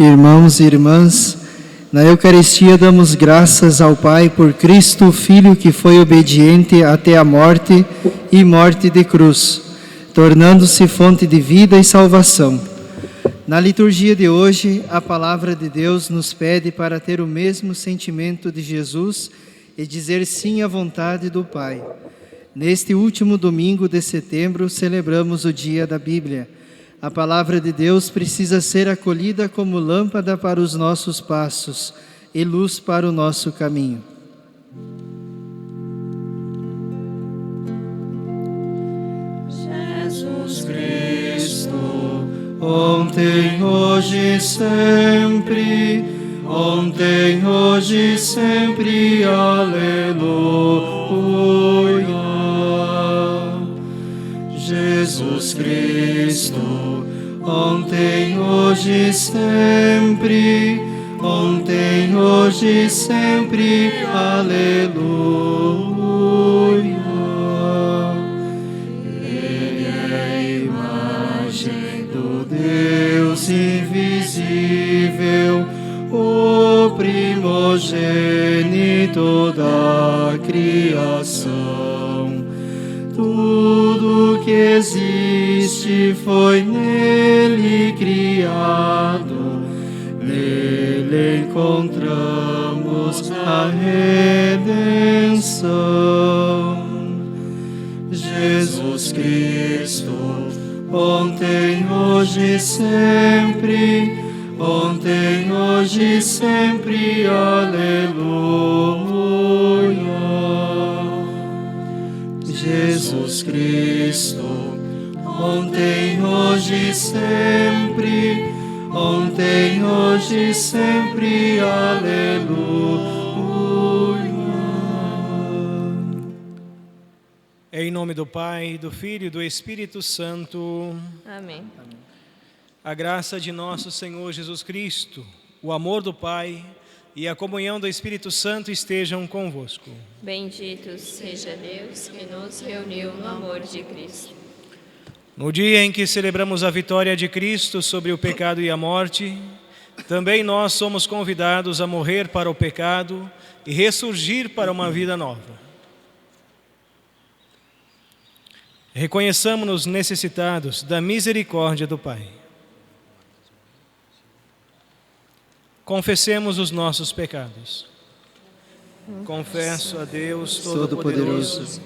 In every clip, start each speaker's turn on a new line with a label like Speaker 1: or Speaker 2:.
Speaker 1: Irmãos e irmãs, na Eucaristia damos graças ao Pai por Cristo, Filho que foi obediente até a morte e morte de cruz, tornando-se fonte de vida e salvação. Na liturgia de hoje, a palavra de Deus nos pede para ter o mesmo sentimento de Jesus e dizer sim à vontade do Pai. Neste último domingo de setembro, celebramos o Dia da Bíblia. A palavra de Deus precisa ser acolhida como lâmpada para os nossos passos e luz para o nosso caminho.
Speaker 2: Jesus Cristo, ontem, hoje e sempre, ontem, hoje e sempre, aleluia. Jesus Cristo, ontem, hoje e sempre, ontem, hoje e sempre, aleluia. Ele é a imagem do Deus invisível, o primogênito da criação. Tudo que existe foi nele criado, nele encontramos a redenção. Jesus Cristo, ontem, hoje e sempre, ontem, hoje e sempre, aleluia. Jesus Cristo, ontem, hoje e sempre, ontem, hoje e sempre, aleluia.
Speaker 3: Em nome do Pai, do Filho e do Espírito Santo.
Speaker 4: Amém.
Speaker 3: A graça de nosso Senhor Jesus Cristo, o amor do Pai e a comunhão do Espírito Santo estejam convosco.
Speaker 4: Bendito seja Deus que nos reuniu no amor de Cristo.
Speaker 3: No dia em que celebramos a vitória de Cristo sobre o pecado e a morte, também nós somos convidados a morrer para o pecado e ressurgir para uma vida nova. Reconheçamos-nos necessitados da misericórdia do Pai. Confessemos os nossos pecados. Confesso a Deus Todo-Poderoso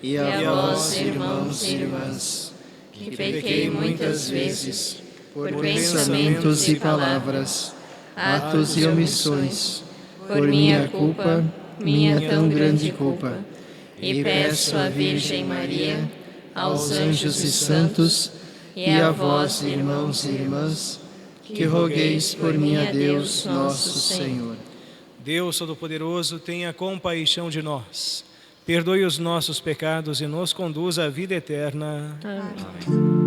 Speaker 1: e a vós, irmãos e irmãs,
Speaker 4: que pequei muitas vezes,
Speaker 1: por pensamentos e palavras, atos e omissões, por minha culpa, minha tão grande culpa, e peço à Virgem Maria, aos anjos e santos, e a vós, irmãos e irmãs, que rogueis por mim a Deus nosso Senhor.
Speaker 3: Deus Todo-Poderoso, tenha compaixão de nós, perdoe os nossos pecados e nos conduza à vida eterna.
Speaker 4: Amém.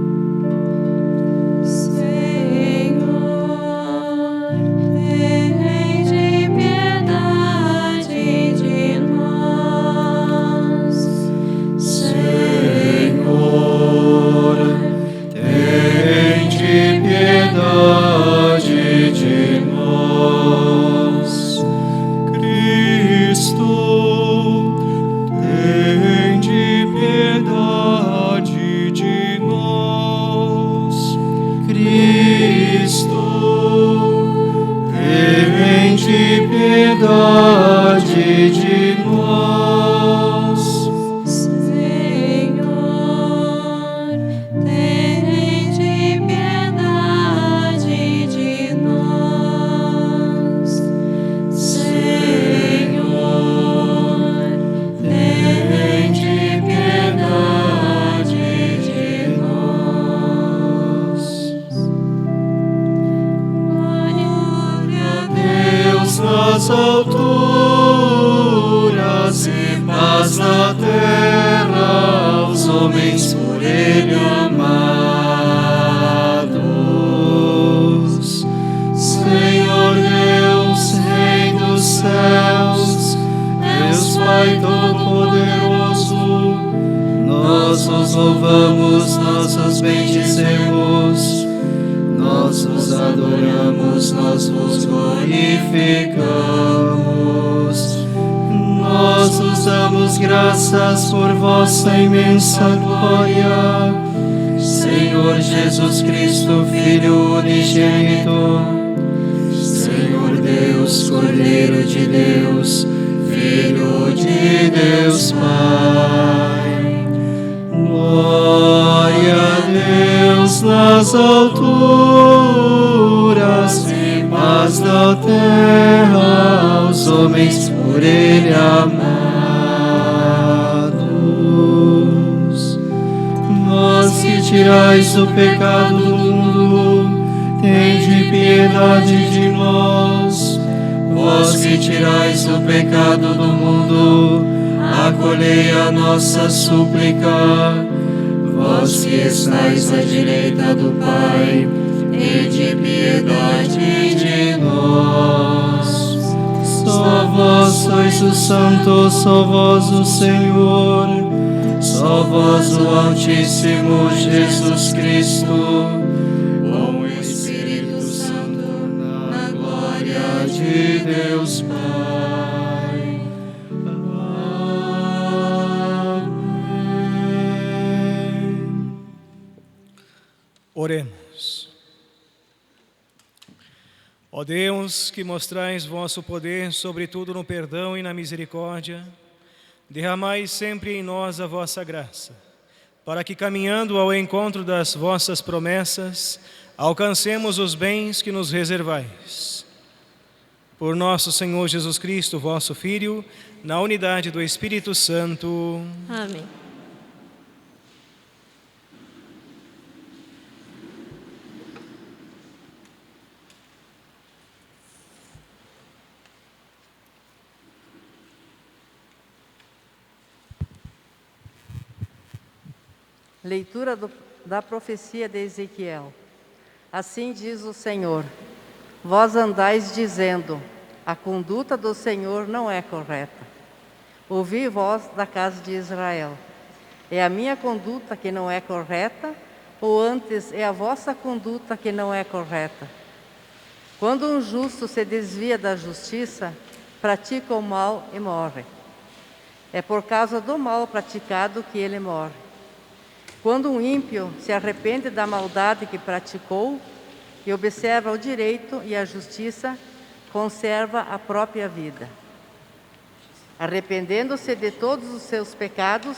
Speaker 2: Nas alturas e paz na terra aos homens por ele amados. Senhor Deus, Rei dos céus, Deus Pai Todo-Poderoso, nós os louvamos, nós os bendizemos, nós os adoramos, nós nós vos glorificamos. Nós vos damos graças por vossa imensa glória. Senhor Jesus Cristo, Filho unigênito, Senhor Deus, Cordeiro de Deus, Filho de Deus Pai. Glória a Deus nas alturas, paz da terra aos homens por Ele amados. Vós que tirais o pecado do mundo, tende piedade de nós. Vós que tirais o pecado do mundo, acolhei a nossa súplica. Vós que estáis à direita do Pai, tende piedade de nós. Só vós sois o Santo, só vós o Senhor, só vós o Altíssimo Jesus Cristo, com o Espírito Santo, na glória de Deus Pai. Amém.
Speaker 3: Oremos. Ó Deus, que mostrais vosso poder, sobretudo no perdão e na misericórdia, derramai sempre em nós a vossa graça, para que, caminhando ao encontro das vossas promessas, alcancemos os bens que nos reservais. Por nosso Senhor Jesus Cristo, vosso Filho, na unidade do Espírito Santo.
Speaker 4: Amém.
Speaker 5: Leitura da profecia de Ezequiel. Assim diz o Senhor: vós andais dizendo, a conduta do Senhor não é correta. Ouvi vós da casa de Israel: é a minha conduta que não é correta, ou antes é a vossa conduta que não é correta? Quando um justo se desvia da justiça, pratica o mal e morre. É por causa do mal praticado que ele morre. Quando um ímpio se arrepende da maldade que praticou e observa o direito e a justiça, conserva a própria vida. Arrependendo-se de todos os seus pecados,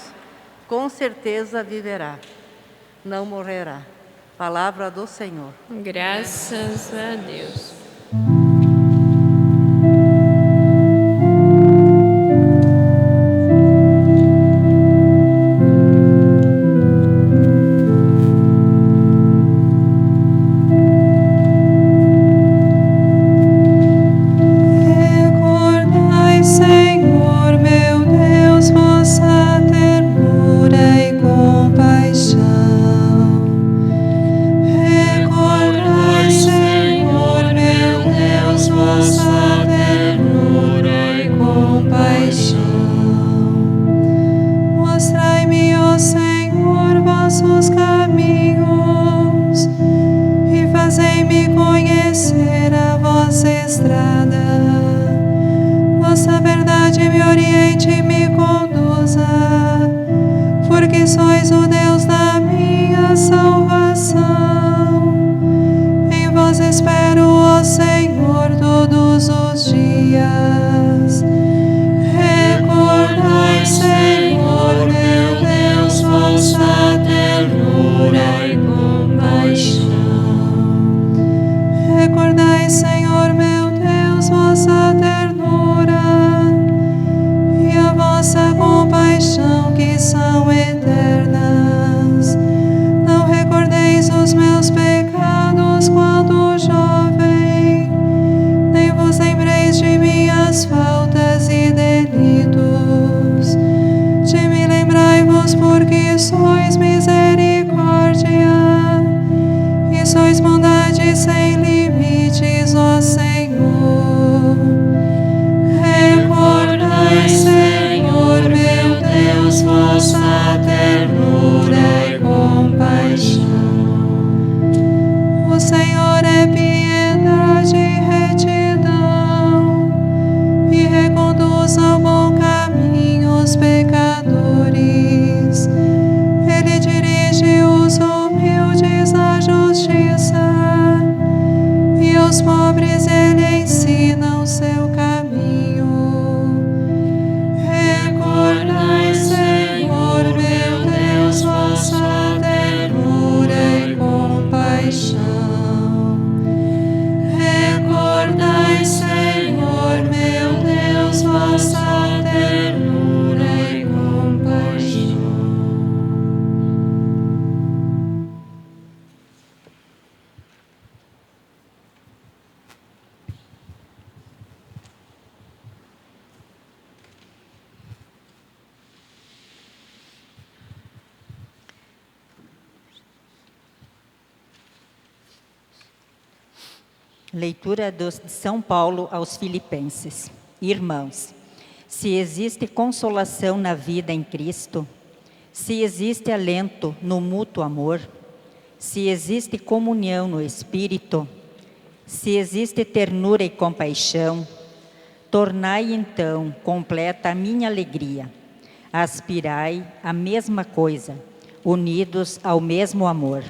Speaker 5: com certeza viverá, não morrerá. Palavra do Senhor.
Speaker 4: Graças a Deus.
Speaker 6: Os meus pecados quando jovem, aos pobres ele ensina o seu caminho. Recordai, Senhor, meu Deus, vossa ternura e compaixão. Recordai, Senhor, meu Deus, vossa ternura e compaixão.
Speaker 7: Leitura de São Paulo aos Filipenses. Irmãos, se existe consolação na vida em Cristo, se existe alento no mútuo amor, se existe comunhão no Espírito, se existe ternura e compaixão, tornai então completa a minha alegria. Aspirai à mesma coisa, unidos ao mesmo amor.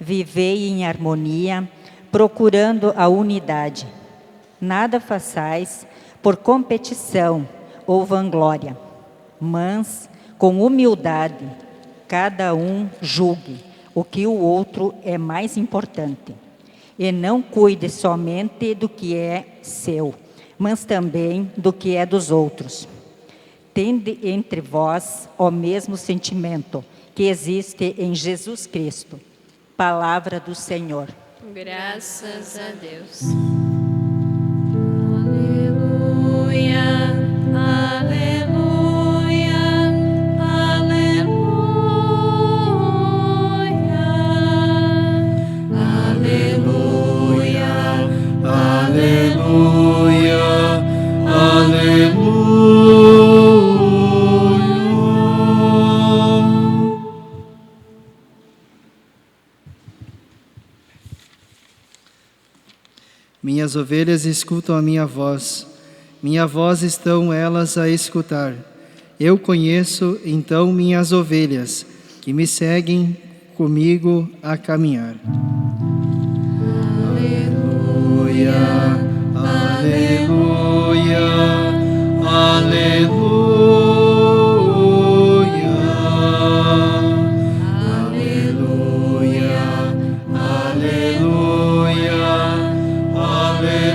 Speaker 7: Vivei em harmonia, procurando a unidade. Nada façais por competição ou vanglória, mas com humildade cada um julgue o que o outro é mais importante, e não cuide somente do que é seu, mas também do que é dos outros. Tende entre vós o mesmo sentimento que existe em Jesus Cristo. Palavra do Senhor.
Speaker 4: Graças a Deus. Aleluia, aleluia, aleluia, aleluia,
Speaker 2: Aleluia, aleluia.
Speaker 1: Minhas ovelhas escutam a minha voz estão elas a escutar. Eu conheço então minhas ovelhas, que me seguem comigo a caminhar.
Speaker 2: Aleluia, aleluia, aleluia. Aleluia, aleluia, aleluia.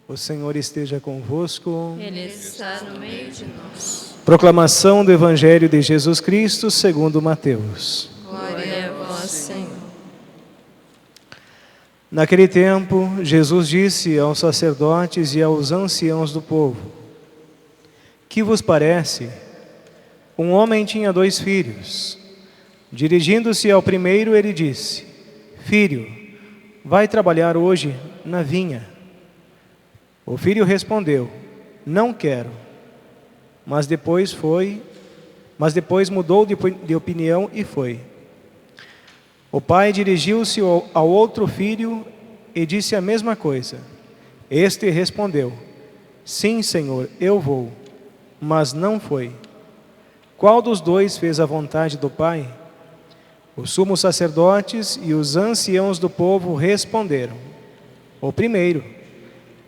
Speaker 3: O Senhor esteja convosco.
Speaker 4: Ele está no meio de nós.
Speaker 3: Proclamação do Evangelho de Jesus Cristo segundo Mateus.
Speaker 4: Glória a vós, Senhor.
Speaker 3: Naquele tempo, Jesus disse aos sacerdotes e aos anciãos do povo: Que vos parece? Um homem tinha 2 filhos. Dirigindo-se ao primeiro, ele disse: Filho, vai trabalhar hoje na vinha. O filho respondeu: Não quero. Mas depois mudou de opinião e foi. O pai dirigiu-se ao outro filho e disse a mesma coisa. Este respondeu: Sim, Senhor, eu vou. Mas não foi. Qual dos 2 fez a vontade do pai? Os sumos sacerdotes e os anciãos do povo responderam: O primeiro.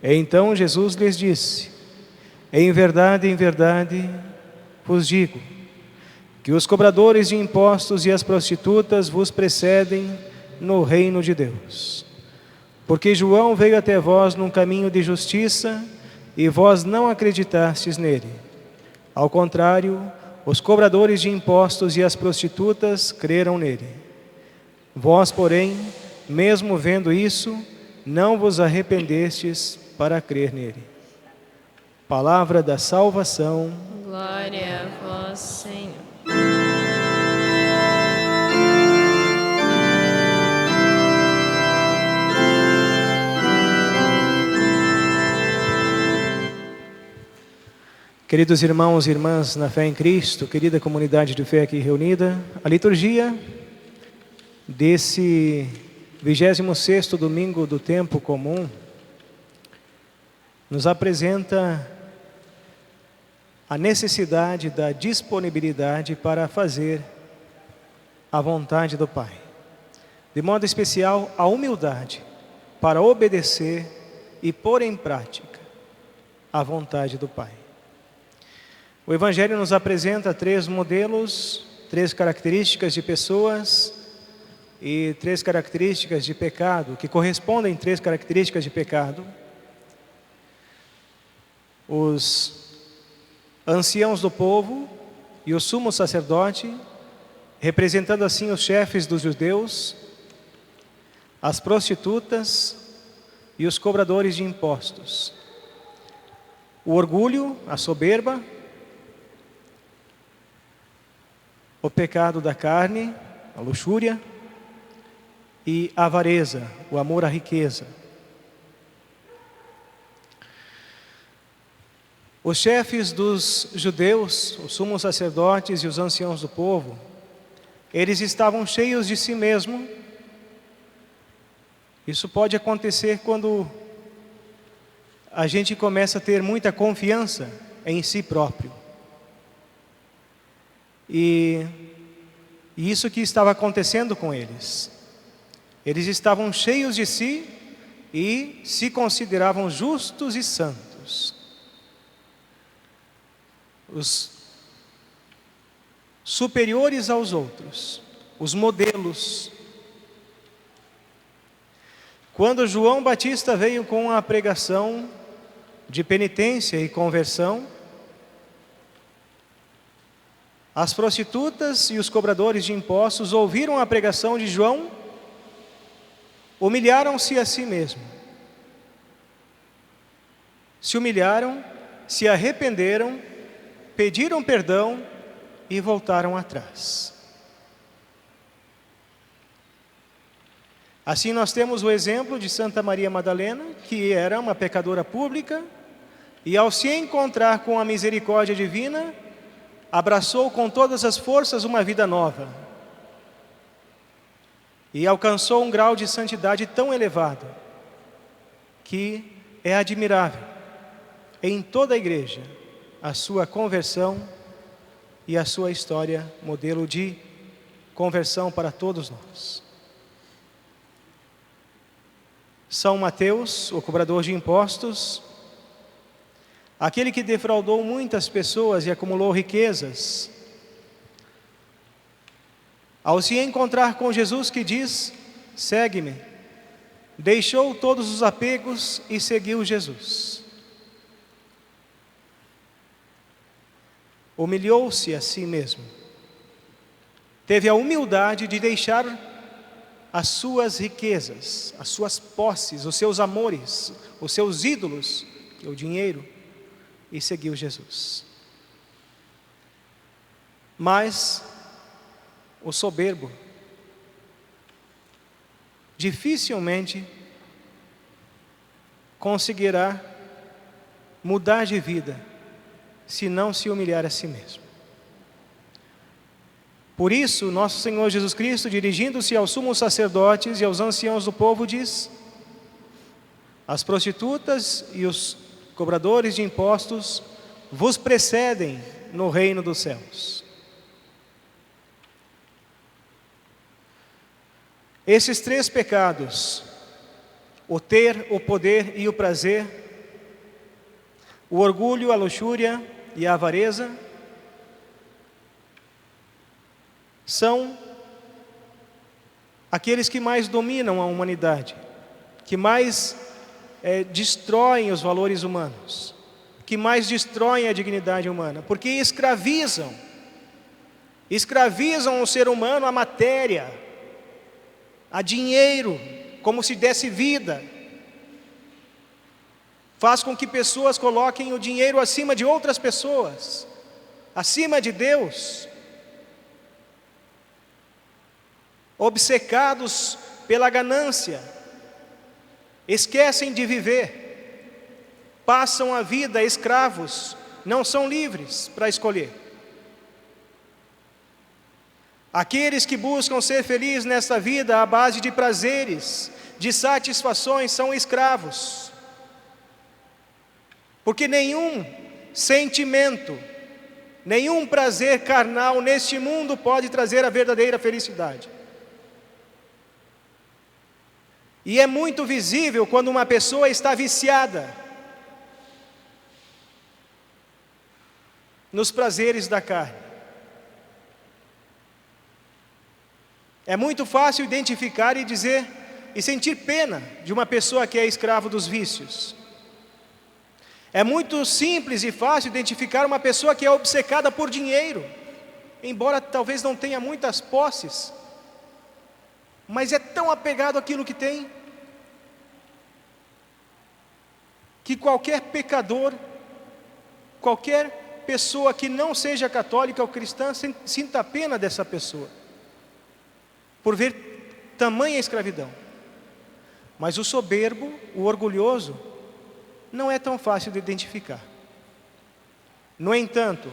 Speaker 3: Então Jesus lhes disse: em verdade, vos digo, que os cobradores de impostos e as prostitutas vos precedem no reino de Deus. Porque João veio até vós num caminho de justiça, e vós não acreditastes nele. Ao contrário, os cobradores de impostos e as prostitutas creram nele. Vós, porém, mesmo vendo isso, não vos arrependestes para crer nele. Palavra da salvação.
Speaker 4: Glória a vós, Senhor.
Speaker 3: Queridos irmãos e irmãs na fé em Cristo, querida comunidade de fé aqui reunida, a liturgia desse 26º domingo do tempo comum nos apresenta a necessidade da disponibilidade para fazer a vontade do Pai. De modo especial, a humildade para obedecer e pôr em prática a vontade do Pai. O Evangelho nos apresenta 3 modelos, 3 características de pessoas e 3 características de pecado, que correspondem 3 características de pecado. Os anciãos do povo e o sumo sacerdote, representando assim os chefes dos judeus, as prostitutas e os cobradores de impostos. O orgulho, a soberba, o pecado da carne, a luxúria, e a avareza, o amor à riqueza. Os chefes dos judeus, os sumos sacerdotes e os anciãos do povo, eles estavam cheios de si mesmos. Isso pode acontecer quando a gente começa a ter muita confiança em si próprio. E isso que estava acontecendo com eles. Eles estavam cheios de si e se consideravam justos e santos. Os superiores aos outros, os modelos. Quando João Batista veio com a pregação de penitência e conversão, as prostitutas e os cobradores de impostos ouviram a pregação de João, humilharam-se a si mesmos. Se humilharam, se arrependeram, pediram perdão e voltaram atrás. Assim nós temos o exemplo de Santa Maria Madalena, que era uma pecadora pública, e ao se encontrar com a misericórdia divina, abraçou com todas as forças uma vida nova. E alcançou um grau de santidade tão elevado, que é admirável em toda a igreja a sua conversão e a sua história, modelo de conversão para todos nós. São Mateus, o cobrador de impostos, aquele que defraudou muitas pessoas e acumulou riquezas, ao se encontrar com Jesus que diz: segue-me, deixou todos os apegos e seguiu Jesus. Humilhou-se a si mesmo, teve a humildade de deixar as suas riquezas, as suas posses, os seus amores, os seus ídolos, o dinheiro, e seguiu Jesus. Mas o soberbo dificilmente conseguirá mudar de vida se não se humilhar a si mesmo. Por isso, nosso Senhor Jesus Cristo, dirigindo-se aos sumos sacerdotes e aos anciãos do povo, diz: as prostitutas e os cobradores de impostos vos precedem no reino dos céus. Esses 3 pecados, o ter, o poder e o prazer, o orgulho, a luxúria e a avareza, são aqueles que mais dominam a humanidade, que mais destroem os valores humanos, que mais destroem a dignidade humana, porque escravizam o ser humano à matéria, a dinheiro, como se desse vida. Faz com que pessoas coloquem o dinheiro acima de outras pessoas, acima de Deus, obcecados pela ganância, esquecem de viver, passam a vida escravos, não são livres para escolher. Aqueles que buscam ser felizes nesta vida à base de prazeres, de satisfações, são escravos. Porque nenhum sentimento, Nenhum prazer carnal neste mundo pode trazer a verdadeira felicidade. E é muito visível quando uma pessoa está viciada nos prazeres da carne. É muito fácil identificar e dizer e sentir pena de uma pessoa que é escravo dos vícios. É muito simples e fácil identificar uma pessoa que é obcecada por dinheiro, embora talvez não tenha muitas posses, mas é tão apegado àquilo que tem, que qualquer pecador, qualquer pessoa que não seja católica ou cristã, sinta pena dessa pessoa, por ver tamanha escravidão. Mas o soberbo, o orgulhoso, não é tão fácil de identificar. No entanto,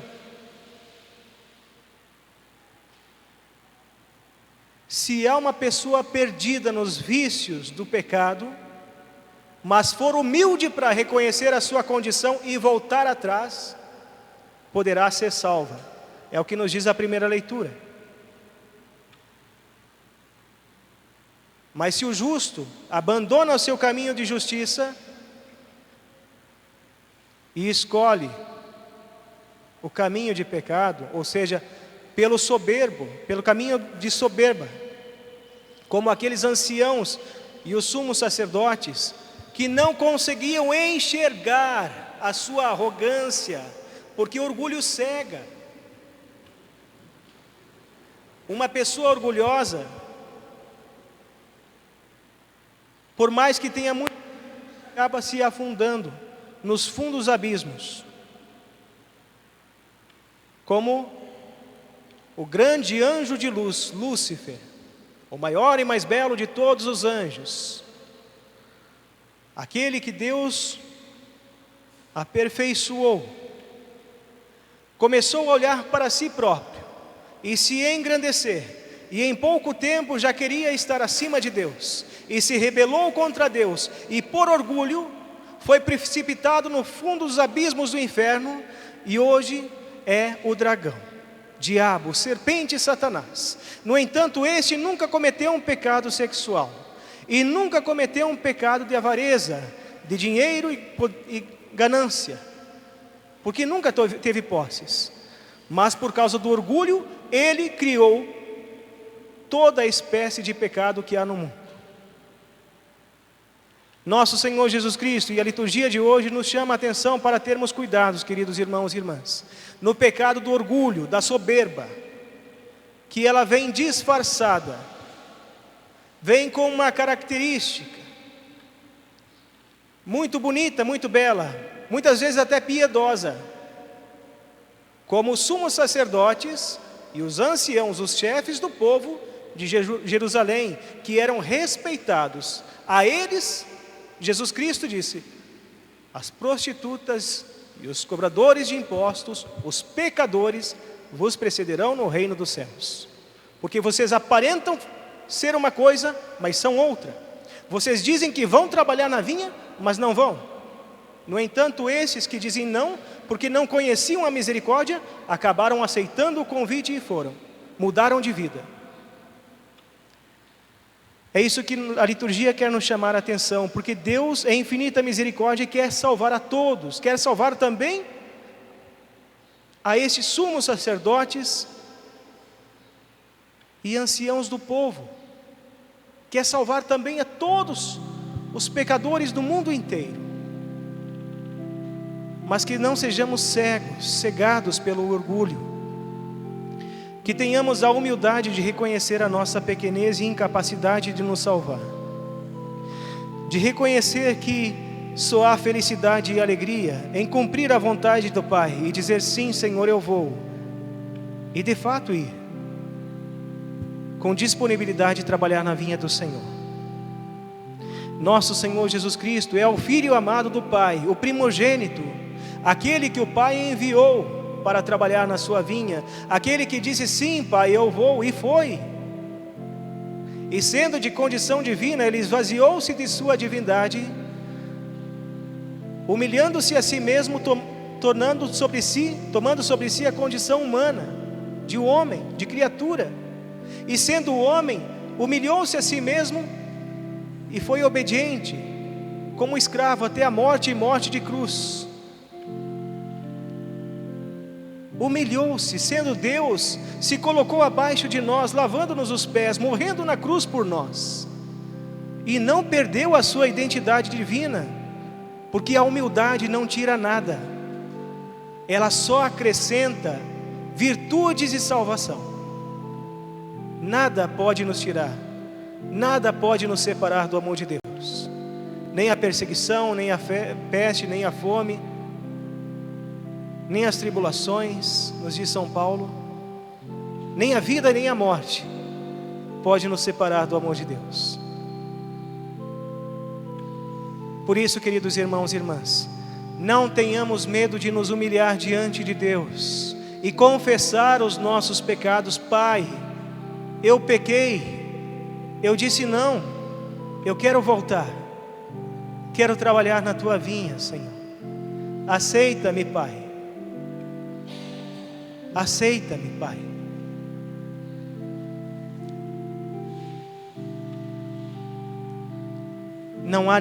Speaker 3: se há uma pessoa perdida nos vícios do pecado, mas for humilde para reconhecer a sua condição e voltar atrás, poderá ser salva. É o que nos diz a primeira leitura. Mas se o justo abandona o seu caminho de justiça e escolhe o caminho de pecado, ou seja, pelo soberbo, pelo caminho de soberba, como aqueles anciãos e os sumos sacerdotes, que não conseguiam enxergar a sua arrogância, porque orgulho cega. Uma pessoa orgulhosa, por mais que tenha muito, acaba se afundando nos fundos abismos, como o grande anjo de luz, Lúcifer, o maior e mais belo de todos os anjos, aquele que Deus aperfeiçoou, começou a olhar para si próprio e se engrandecer, e em pouco tempo já queria estar acima de Deus, e se rebelou contra Deus, e por orgulho foi precipitado no fundo dos abismos do inferno, e hoje é o dragão, diabo, serpente e Satanás. No entanto, este nunca cometeu um pecado sexual, e nunca cometeu um pecado de avareza, de dinheiro e ganância, porque nunca teve posses, mas por causa do orgulho, ele criou toda a espécie de pecado que há no mundo. Nosso Senhor Jesus Cristo e a liturgia de hoje nos chama a atenção para termos cuidados, queridos irmãos e irmãs, no pecado do orgulho, da soberba, que ela vem disfarçada, vem com uma característica muito bonita, muito bela, muitas vezes até piedosa, como os sumos sacerdotes e os anciãos, os chefes do povo de Jerusalém, que eram respeitados. A eles Jesus Cristo disse: as prostitutas e os cobradores de impostos, os pecadores, vos precederão no reino dos céus. Porque vocês aparentam ser uma coisa, mas são outra. Vocês dizem que vão trabalhar na vinha, mas não vão. No entanto, esses que dizem não, porque não conheciam a misericórdia, acabaram aceitando o convite e foram, mudaram de vida. É isso que a liturgia quer nos chamar a atenção, porque Deus é infinita misericórdia e quer salvar a todos, quer salvar também a estes sumos sacerdotes e anciãos do povo, quer salvar também a todos os pecadores do mundo inteiro, mas que não sejamos cegados pelo orgulho, que tenhamos a humildade de reconhecer a nossa pequenez e incapacidade de nos salvar, de reconhecer que só há felicidade e alegria em cumprir a vontade do Pai e dizer: sim, Senhor, eu vou, e de fato ir, com disponibilidade de trabalhar na vinha do Senhor. Nosso Senhor Jesus Cristo é o Filho amado do Pai, o primogênito, aquele que o Pai enviou para trabalhar na sua vinha, aquele que disse: sim, Pai, eu vou, e foi. E sendo de condição divina, ele esvaziou-se de sua divindade, humilhando-se a si mesmo, tomando sobre si a condição humana, de homem, de criatura. E sendo homem, humilhou-se a si mesmo e foi obediente, como escravo até a morte e morte de cruz. Humilhou-se, sendo Deus, se colocou abaixo de nós, lavando-nos os pés, morrendo na cruz por nós. E não perdeu a sua identidade divina, porque a humildade não tira nada, ela só acrescenta virtudes e salvação. Nada pode nos tirar, nada pode nos separar do amor de Deus. Nem a perseguição, nem a peste, nem a fome, nem as tribulações, nos diz São Paulo, nem a vida nem a morte pode nos separar do amor de Deus. Por isso, queridos irmãos e irmãs, não tenhamos medo de nos humilhar diante de Deus e confessar os nossos pecados. Pai, eu pequei, eu disse não, eu quero voltar, quero trabalhar na Tua vinha, Senhor. Aceita-me, Pai. Aceita-me, Pai. Não há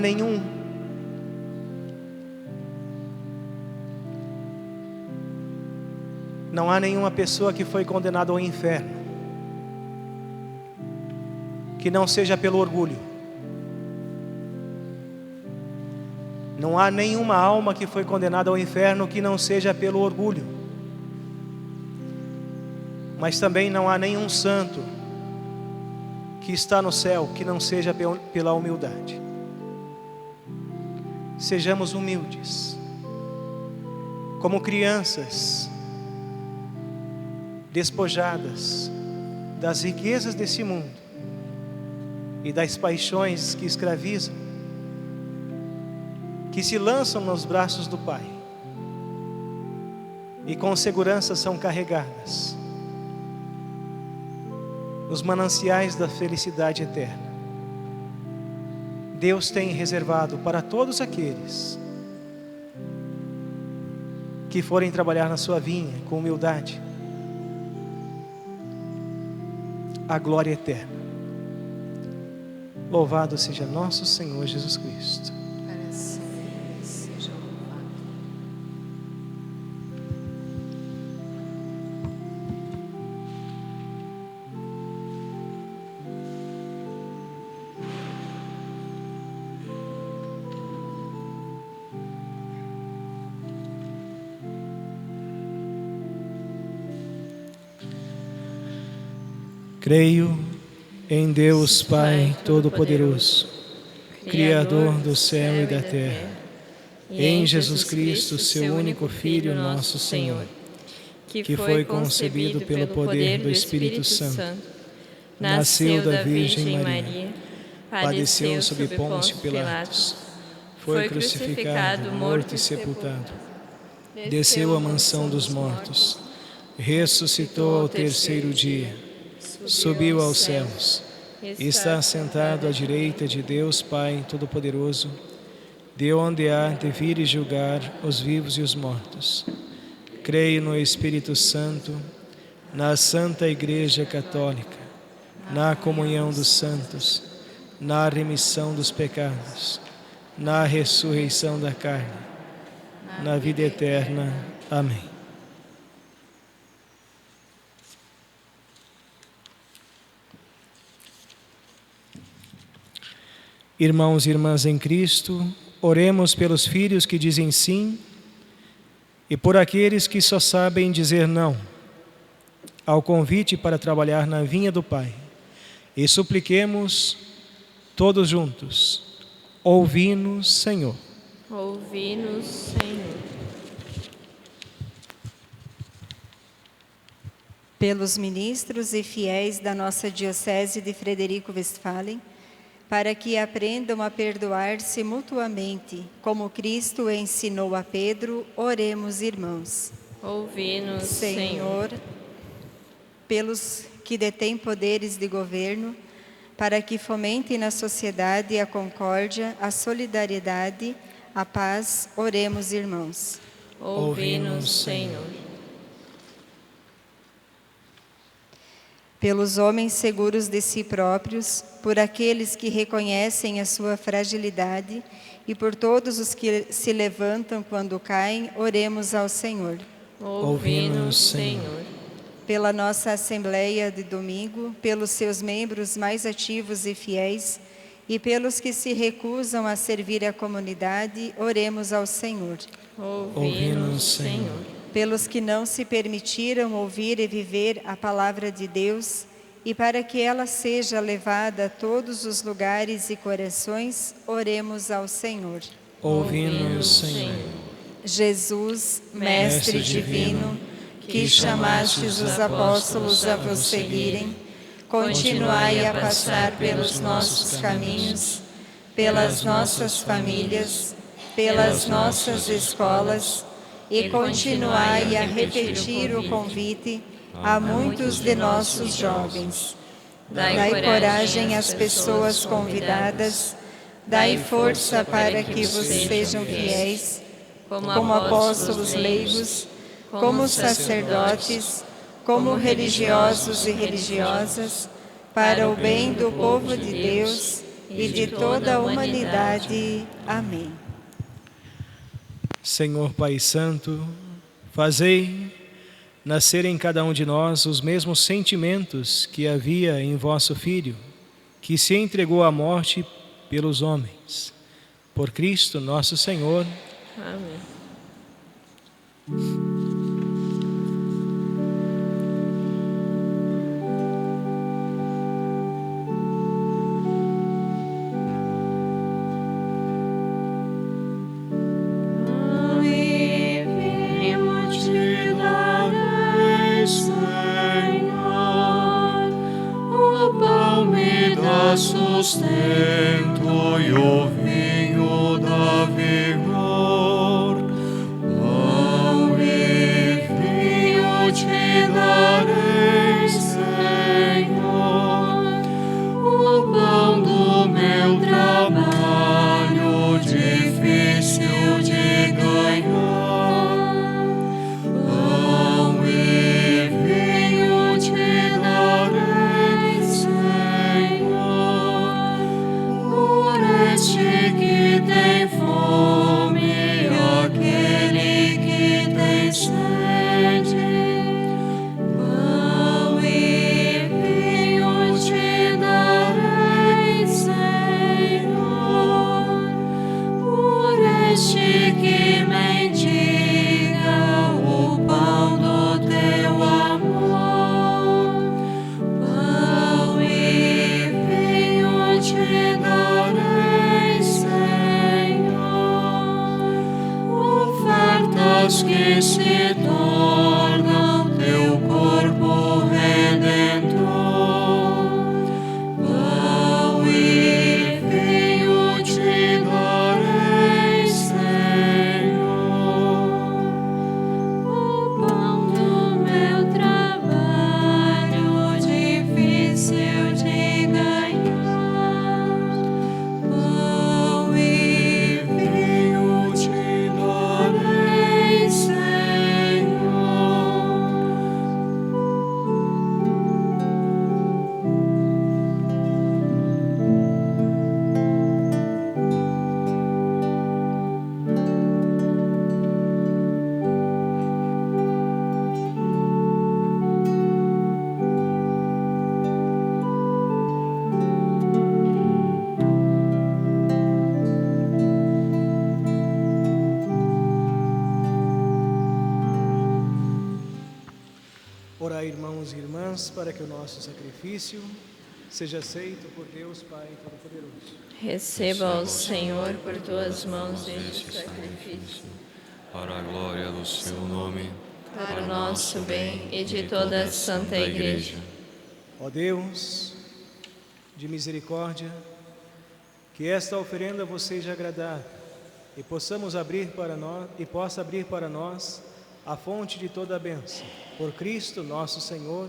Speaker 3: nenhuma pessoa que foi condenada ao inferno que não seja pelo orgulho. Não há nenhuma alma que foi condenada ao inferno que não seja pelo orgulho. Mas também não há nenhum santo que está no céu que não seja pela humildade. Sejamos humildes, como crianças despojadas das riquezas desse mundo e das paixões que escravizam, que se lançam nos braços do Pai e com segurança são carregadas nos mananciais da felicidade eterna. Deus tem reservado para todos aqueles que forem trabalhar na sua vinha com humildade a glória eterna. Louvado seja nosso Senhor Jesus Cristo.
Speaker 4: Para sempre seja louvado.
Speaker 3: Creio em Deus Pai Todo-Poderoso, Criador do céu e da terra, e em Jesus Cristo, seu único Filho, nosso Senhor, que foi concebido pelo poder do Espírito Santo, nasceu da Virgem Maria, padeceu sob Pôncio Pilatos, foi crucificado, morto e sepultado, desceu à mansão dos mortos, ressuscitou ao terceiro dia, subiu aos céus, está sentado à direita de Deus Pai Todo-Poderoso, de onde há de vir e julgar os vivos e os mortos. Creio no Espírito Santo, na Santa Igreja Católica, na comunhão dos santos, na remissão dos pecados, na ressurreição da carne, na vida eterna. Amém. Irmãos e irmãs em Cristo, oremos pelos filhos que dizem sim e por aqueles que só sabem dizer não ao convite para trabalhar na vinha do Pai. E supliquemos todos juntos: ouvi-nos, Senhor.
Speaker 4: Ouvi-nos, Senhor.
Speaker 6: Pelos ministros e fiéis da nossa Diocese de Frederico Westphalen, para que aprendam a perdoar-se mutuamente, como Cristo ensinou a Pedro, oremos, irmãos.
Speaker 4: Ouvi-nos, Senhor.
Speaker 6: Pelos que detêm poderes de governo, para que fomentem na sociedade a concórdia, a solidariedade, a paz, oremos, irmãos.
Speaker 4: Ouvi-nos, Senhor.
Speaker 6: Pelos homens seguros de si próprios, por aqueles que reconhecem a sua fragilidade e por todos os que se levantam quando caem, oremos ao Senhor.
Speaker 4: Ouvi-nos, Senhor.
Speaker 6: Pela nossa Assembleia de domingo, pelos seus membros mais ativos e fiéis e pelos que se recusam a servir a comunidade, oremos ao Senhor.
Speaker 4: Ouvi-nos, Senhor.
Speaker 6: Pelos que não se permitiram ouvir e viver a palavra de Deus, e para que ela seja levada a todos os lugares e corações, oremos ao Senhor.
Speaker 3: Ouvi-nos, Senhor.
Speaker 6: Jesus, Mestre divino, que chamastes os apóstolos a vos seguirem, continuai a passar pelos nossos caminhos, pelas nossas famílias, pelas nossas escolas, e continuai a repetir o convite a muitos de nossos jovens. Dai coragem às pessoas convidadas, dai força para que vos sejam fiéis, como apóstolos leigos, como sacerdotes, como religiosos e religiosas, para o bem do povo de Deus e de toda a humanidade. Amém.
Speaker 3: Senhor Pai Santo, fazei nascer em cada um de nós os mesmos sentimentos que havia em vosso Filho, que se entregou à morte pelos homens. Por Cristo nosso Senhor.
Speaker 4: Amém.
Speaker 2: Sustento e o vinho dá vigor, pão e vinho te darei, Senhor, o pão do meu trabalho difícil de ganhar, pão e vinho te darei, Senhor. Este que tem fome, aquele que tem sede, pão e vinho te darei, Senhor. Por este que mendiga o pão do teu amor, pão e vinho te darei. Que se tornam teu corpo redentor, pão e vinho te darei, Senhor, o pão do meu trabalho difícil de ganhar, pão e vinho te darei, Senhor.
Speaker 3: Orai, irmãos e irmãs, para que o nosso sacrifício seja aceito por Deus Pai Todo-Poderoso.
Speaker 4: Receba, ó Senhor, por tuas mãos este sacrifício,
Speaker 2: Para a glória do seu nome,
Speaker 4: para o nosso bem e de toda a Santa Igreja.
Speaker 3: Ó Deus de misericórdia, que esta oferenda vos seja agradável e possamos abrir para nós e possa abrir para nós a fonte de toda a bênção. Por Cristo nosso Senhor.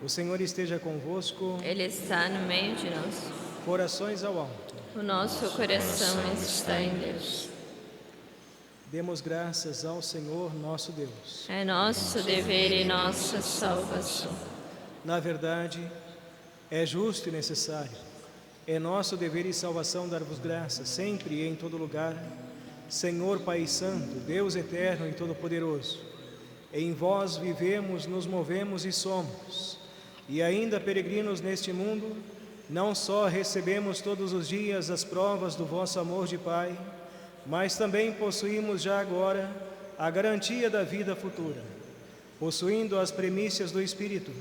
Speaker 3: O Senhor esteja convosco.
Speaker 4: Ele está no meio de nós.
Speaker 3: Corações ao alto.
Speaker 4: O nosso coração está em Deus.
Speaker 3: Demos graças ao Senhor nosso Deus.
Speaker 4: É nosso dever e nossa salvação.
Speaker 3: Na verdade, é justo e necessário. É nosso dever e salvação dar-vos graças, sempre e em todo lugar, Senhor Pai Santo, Deus eterno e todo-poderoso. Em vós vivemos, nos movemos e somos. E ainda peregrinos neste mundo, não só recebemos todos os dias as provas do vosso amor de Pai, mas também possuímos já agora a garantia da vida futura, possuindo as premissas do Espírito,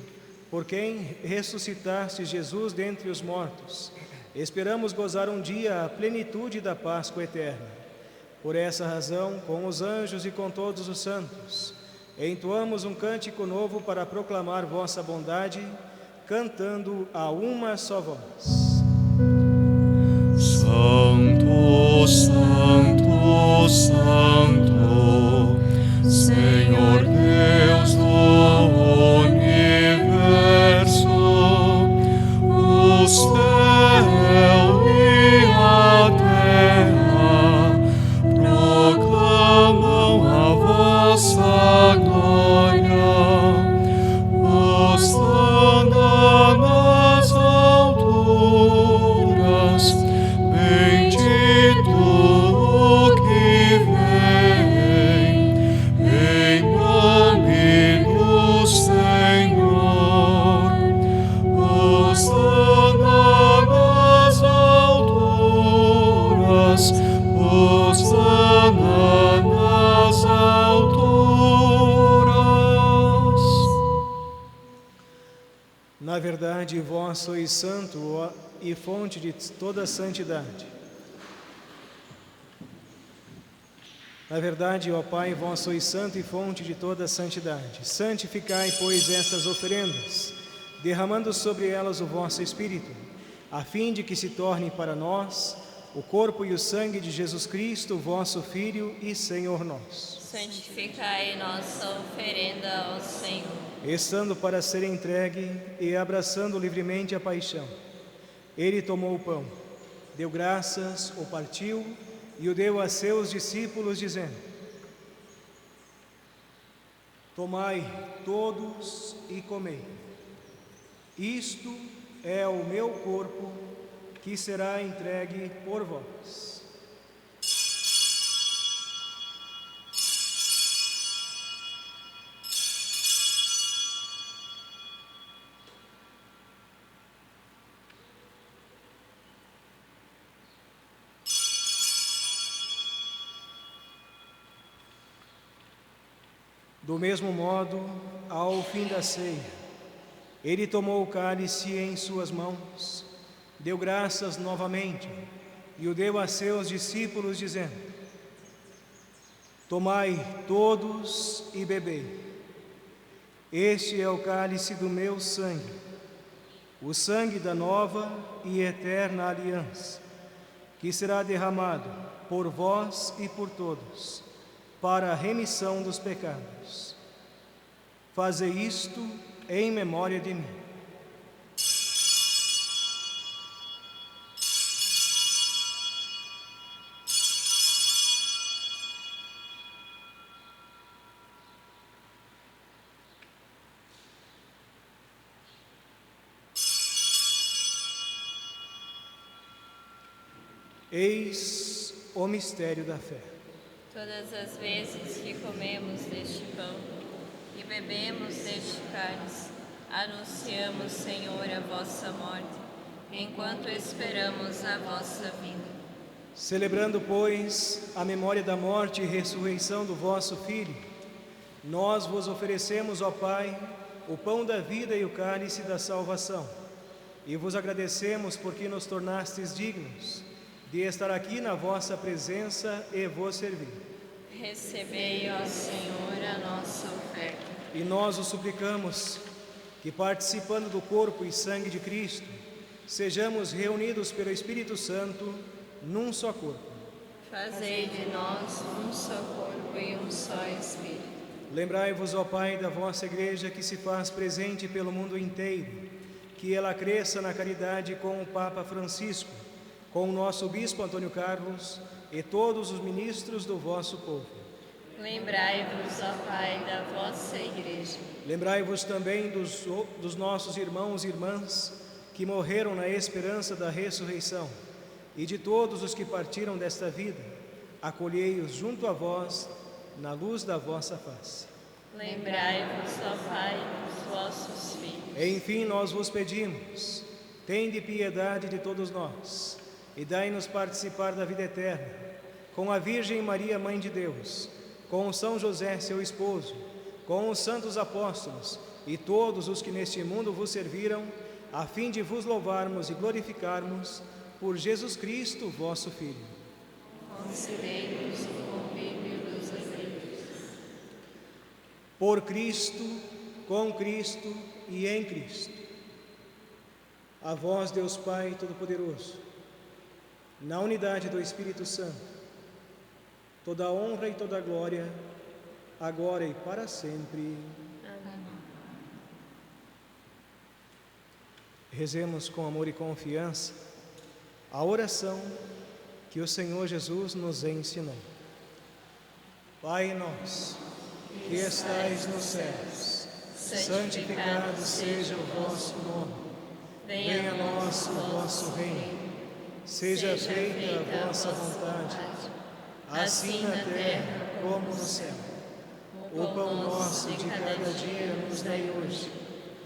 Speaker 3: por quem ressuscitaste Jesus dentre os mortos. Esperamos gozar um dia a plenitude da Páscoa eterna. Por essa razão, com os anjos e com todos os santos, entoamos um cântico novo para proclamar vossa bondade, cantando a uma só voz.
Speaker 2: Santo, Santo, Santo, Senhor Deus do universo, o céu e a terra proclamam a vossa glória. Hosana nas alturas, bendito o que vem, em nome do Senhor. Hosana nas alturas, Hosana nas alturas.
Speaker 3: Na verdade, vós sois santo e fonte de toda santidade. Na verdade, ó Pai, vós sois santo e fonte de toda santidade. Santificai, pois, essas oferendas, derramando sobre elas o vosso Espírito, a fim de que se tornem para nós o corpo e o sangue de Jesus Cristo, vosso Filho e Senhor nosso.
Speaker 4: Santificai nossa oferenda ao Senhor.
Speaker 3: Estando para ser entregue e abraçando livremente a paixão, ele tomou o pão, deu graças, o partiu e o deu a seus discípulos, dizendo: tomai todos e comei. Isto é o meu corpo, que será entregue por vós. Do mesmo modo, ao fim da ceia, ele tomou o cálice em suas mãos, deu graças novamente e o deu a seus discípulos, dizendo: tomai todos e bebei. Este é o cálice do meu sangue, o sangue da nova e eterna aliança, que será derramado por vós e por todos, para a remissão dos pecados. Fazei isto em memória de mim. Eis o mistério da fé.
Speaker 4: Todas as vezes que comemos deste pão e bebemos deste cálice, anunciamos, Senhor, a vossa morte, enquanto esperamos a vossa vinda.
Speaker 3: Celebrando, pois, a memória da morte e ressurreição do vosso Filho, nós vos oferecemos, ó Pai, o pão da vida e o cálice da salvação, e vos agradecemos porque nos tornastes dignos de estar aqui na vossa presença e vos servir.
Speaker 4: Recebei, ó Senhor, a nossa oferta.
Speaker 3: E nós o suplicamos que, participando do corpo e sangue de Cristo, sejamos reunidos pelo Espírito Santo num só corpo.
Speaker 4: Fazei de nós um só corpo e um só Espírito.
Speaker 3: Lembrai-vos, ó Pai, da vossa Igreja que se faz presente pelo mundo inteiro, que ela cresça na caridade com o Papa Francisco, com o nosso Bispo Antônio Carlos e todos os ministros do vosso povo.
Speaker 4: Lembrai-vos, ó Pai, da vossa Igreja.
Speaker 3: Lembrai-vos também dos nossos irmãos e irmãs que morreram na esperança da ressurreição, e de todos os que partiram desta vida, acolhei-os junto a vós, na luz da vossa face.
Speaker 4: Lembrai-vos, ó Pai, dos vossos filhos.
Speaker 3: Enfim, nós vos pedimos, tende piedade de todos nós, e dai-nos participar da vida eterna, com a Virgem Maria, Mãe de Deus, com São José, seu esposo, com os santos apóstolos e todos os que neste mundo vos serviram, a fim de vos louvarmos e glorificarmos por Jesus Cristo, vosso Filho.
Speaker 4: Concedei-nos o convívio dos amigos.
Speaker 3: Por Cristo, com Cristo e em Cristo. A vós, Deus Pai Todo-Poderoso, na unidade do Espírito Santo, toda a honra e toda a glória, agora e para sempre.
Speaker 4: Amém.
Speaker 3: Rezemos com amor e confiança a oração que o Senhor Jesus nos ensinou. Pai nosso, que estais nos céus, santificado seja o vosso nome. Venha a nós o vosso reino. Seja feita a vossa vontade, assim na terra como no céu. O pão nosso de cada dia nos dai hoje.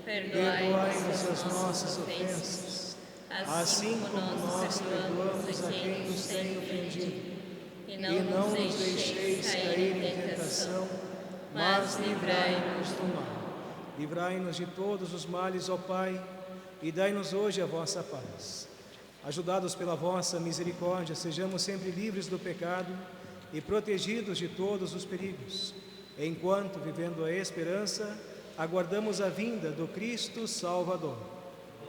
Speaker 3: Perdoai-nos as nossas ofensas, assim como nós perdoamos a quem nos tem ofendido. E não nos deixeis cair em tentação, mas livrai-nos do mal. Livrai-nos de todos os males, ó Pai, e dai-nos hoje a vossa paz. Ajudados pela vossa misericórdia, sejamos sempre livres do pecado e protegidos de todos os perigos, enquanto, vivendo a esperança, aguardamos a vinda do Cristo Salvador.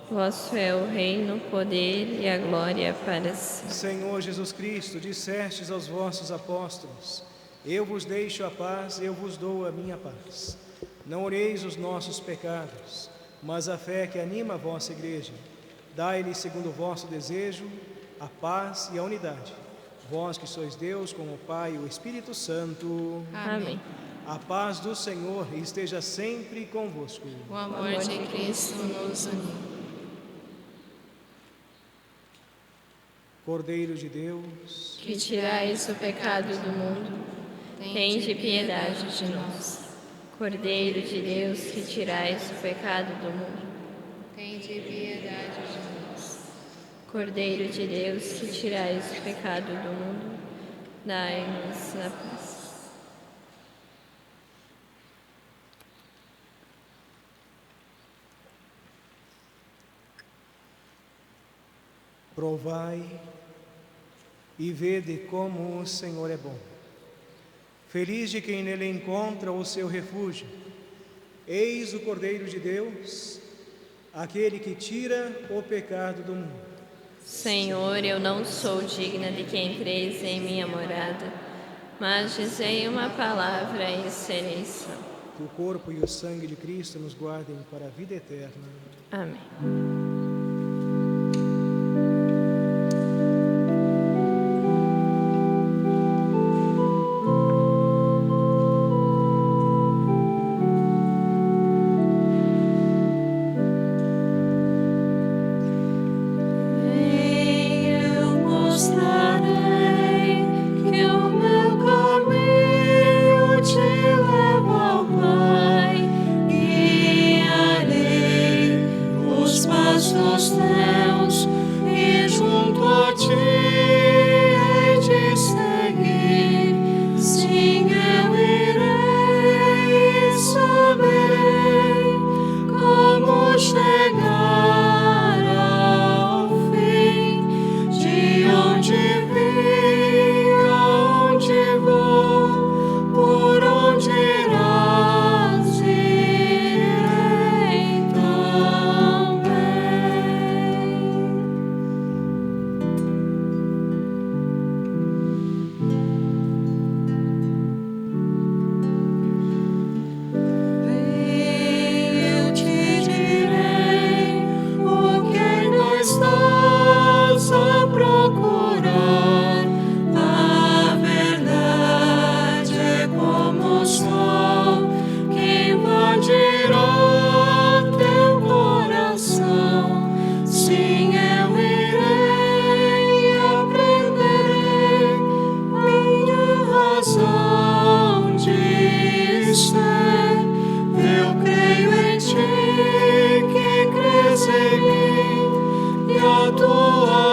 Speaker 4: Vosso é o reino, o poder e a glória para sempre.
Speaker 3: Senhor Jesus Cristo, dissestes aos vossos apóstolos: eu vos deixo a paz, eu vos dou a minha paz. Não olheis os nossos pecados, mas a fé que anima a vossa Igreja. Dai-lhe, segundo o vosso desejo, a paz e a unidade. Vós que sois Deus, com o Pai e o Espírito Santo.
Speaker 4: Amém.
Speaker 3: A paz do Senhor esteja sempre convosco.
Speaker 2: O amor de Cristo nos uniu.
Speaker 3: Cordeiro de Deus,
Speaker 4: Que tirais o pecado do mundo, tende piedade de nós. Cordeiro de Deus, que tirais o pecado do mundo,
Speaker 2: Tende piedade de nós.
Speaker 4: Cordeiro de Deus, que tirais o pecado do mundo, dai-nos a paz.
Speaker 3: provai e vede como o Senhor é bom. Feliz de quem nele encontra o seu refúgio. Eis o Cordeiro de Deus, aquele que tira o pecado do mundo.
Speaker 4: Senhor, eu não sou digna de que entreis em minha morada, mas dizei uma palavra e serei salvo.
Speaker 3: Que o corpo e o sangue de Cristo nos guardem para a vida eterna.
Speaker 4: Amém.
Speaker 2: Os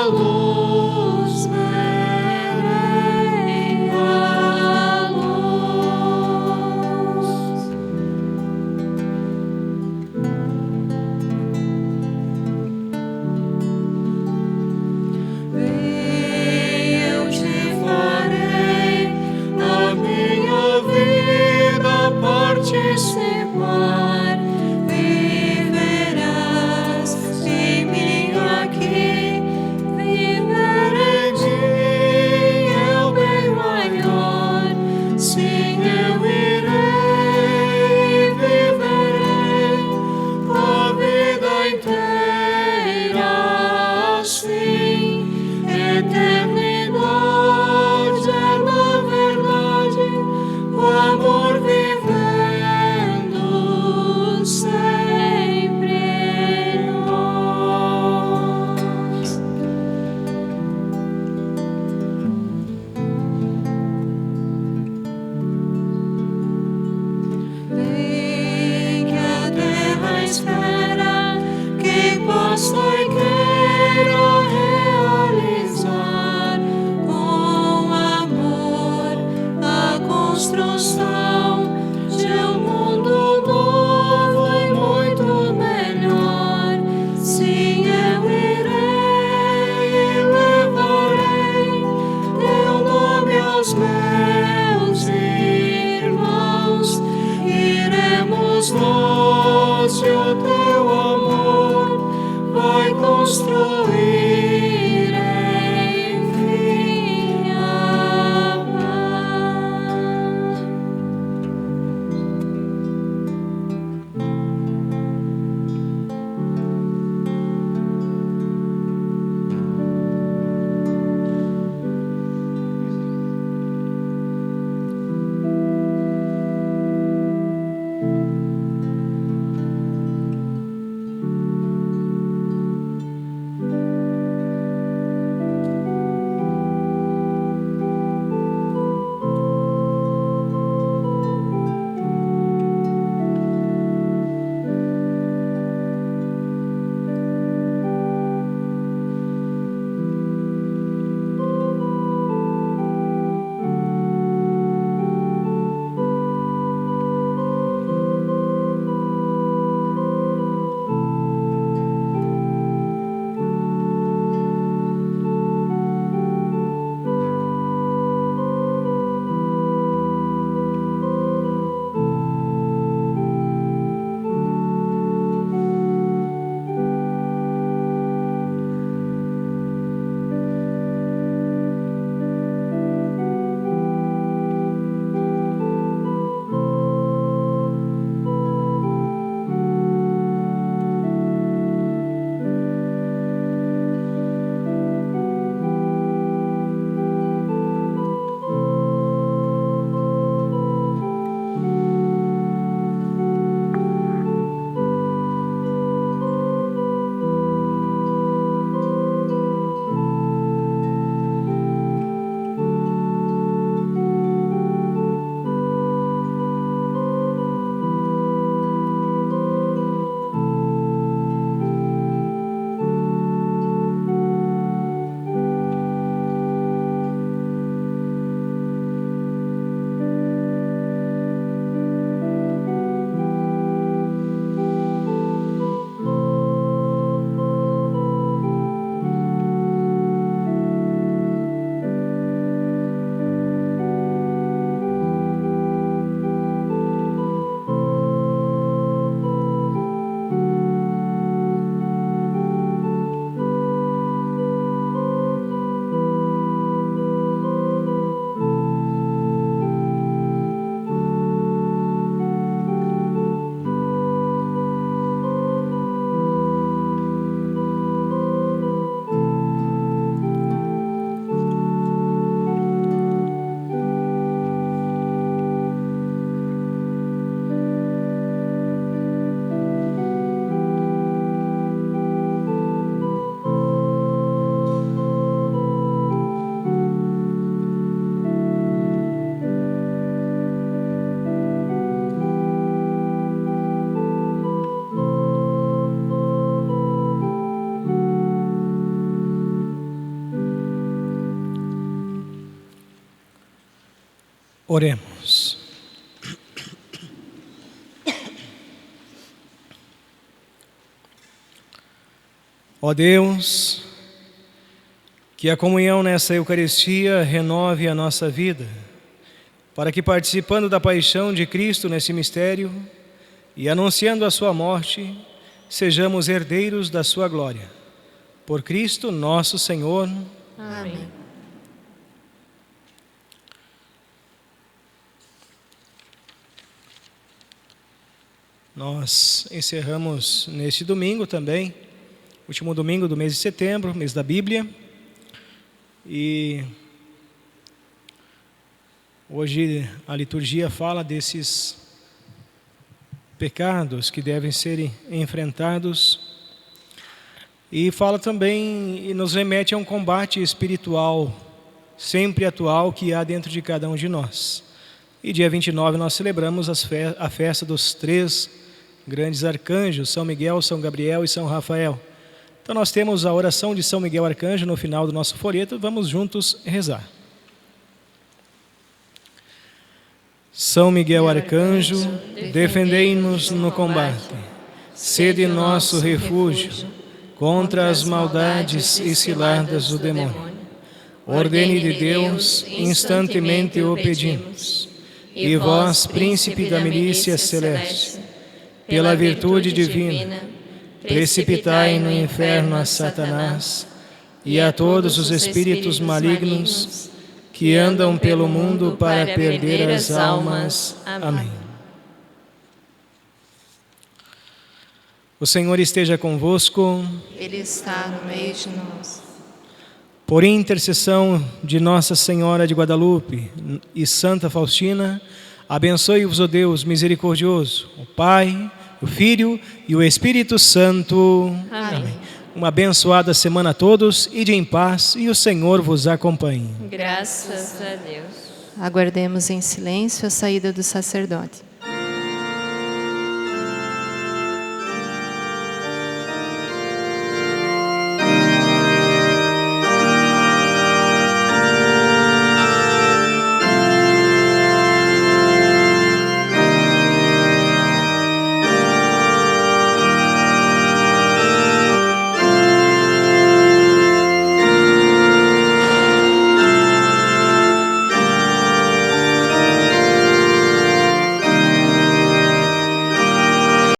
Speaker 2: luz, verei a luz. Vem, eu te farei a minha vida participar. Viverás em mim aqui, viverás.
Speaker 3: Oremos. Ó Deus, que a comunhão nessa Eucaristia renove a nossa vida, para que, participando da paixão de Cristo nesse mistério e anunciando a sua morte, sejamos herdeiros da sua glória. Por Cristo nosso Senhor.
Speaker 4: Amém.
Speaker 3: Nós encerramos neste domingo também, último domingo do mês de setembro, mês da Bíblia. E hoje a liturgia fala desses pecados que devem ser enfrentados e fala também e nos remete a um combate espiritual sempre atual que há dentro de cada um de nós. E dia 29 nós celebramos a festa dos 3 grandes arcanjos, São Miguel, São Gabriel e São Rafael. Então nós temos a oração de São Miguel Arcanjo no final do nosso folheto. Vamos juntos rezar. São Miguel Arcanjo, defendei-nos no combate. Sede nosso refúgio contra as maldades e ciladas do demônio. Ordene de Deus, instantemente o pedimos. E vós, príncipe da milícia celeste, pela virtude divina, precipitai no inferno a Satanás e a todos os espíritos malignos que andam pelo mundo para perder as almas. Amém. O Senhor esteja convosco.
Speaker 4: Ele está no meio de nós.
Speaker 3: Por intercessão de Nossa Senhora de Guadalupe e Santa Faustina, abençoe-vos o Deus misericordioso, o Pai, o Filho e o Espírito Santo. Amém. Uma abençoada semana a todos, ide em paz e o Senhor vos acompanhe.
Speaker 4: Graças a Deus.
Speaker 8: Aguardemos em silêncio a saída do sacerdote.